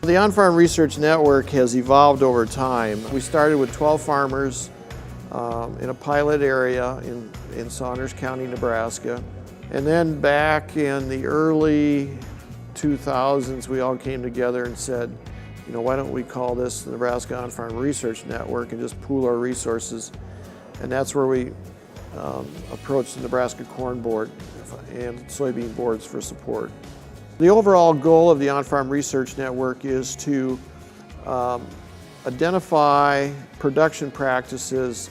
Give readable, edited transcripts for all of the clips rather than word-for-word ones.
The On-Farm Research Network has evolved over time. We started with 12 farmers in a pilot area in Saunders County, Nebraska. And then back in the early 2000s, we all came together and said, you know, why don't we call this the Nebraska On-Farm Research Network and just pool our resources. And that's where we approached the Nebraska Corn Board and soybean boards for support. The overall goal of the On-Farm Research Network is to identify production practices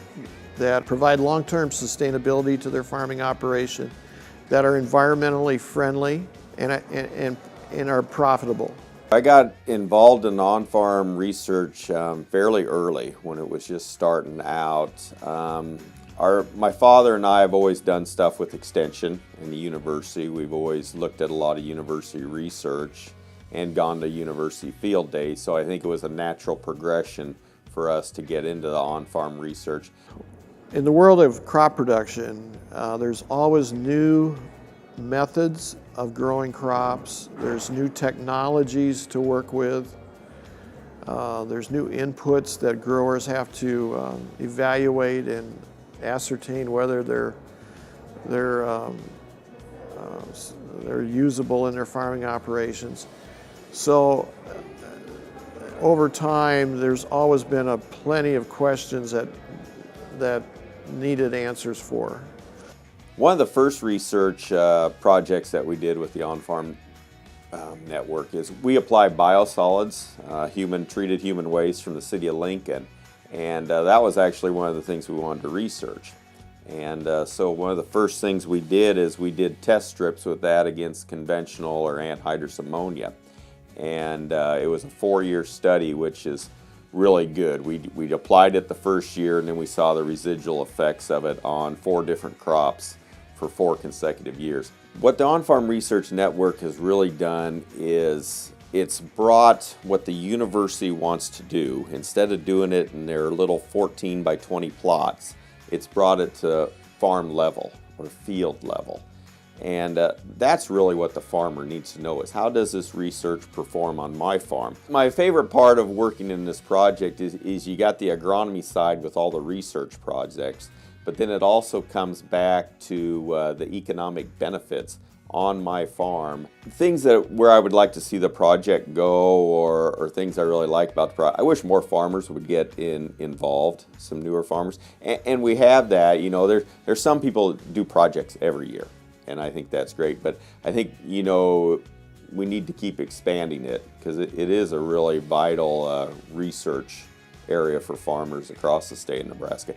that provide long-term sustainability to their farming operation, that are environmentally friendly and are profitable. I got involved in on-farm research fairly early when it was just starting out. My father and I have always done stuff with extension in the university. We've always looked at a lot of university research and gone to university field days, so I think it was a natural progression for us to get into the on-farm research. In the world of crop production, there's always new methods of growing crops. There's new technologies to work with. There's new inputs that growers have to evaluate and ascertain whether they're usable in their farming operations. So over time, there's always been plenty of questions that needed answers for. One of the first research projects that we did with the On-Farm Network is we apply biosolids, treated human waste from the city of Lincoln, and that was actually one of the things we wanted to research. And so one of the first things we did is we did test strips with that against conventional or anhydrous ammonia, and it was a 4-year study, which is really good. We applied it the first year, and then we saw the residual effects of it on 4 different crops for 4 consecutive years. What the On-Farm Research Network has really done is it's brought what the university wants to do. Instead of doing it in their little 14 by 20 plots, it's brought it to farm level or field level. And that's really what the farmer needs to know is, how does this research perform on my farm? My favorite part of working in this project is you got the agronomy side with all the research projects, but then it also comes back to the economic benefits on my farm. Things where I would like to see the project go, or things I really like about the project. I wish more farmers would get involved, some newer farmers. And we have that, you know, there's some people that do projects every year, and I think that's great. But I think, you know, we need to keep expanding it because it is a really vital research area for farmers across the state of Nebraska.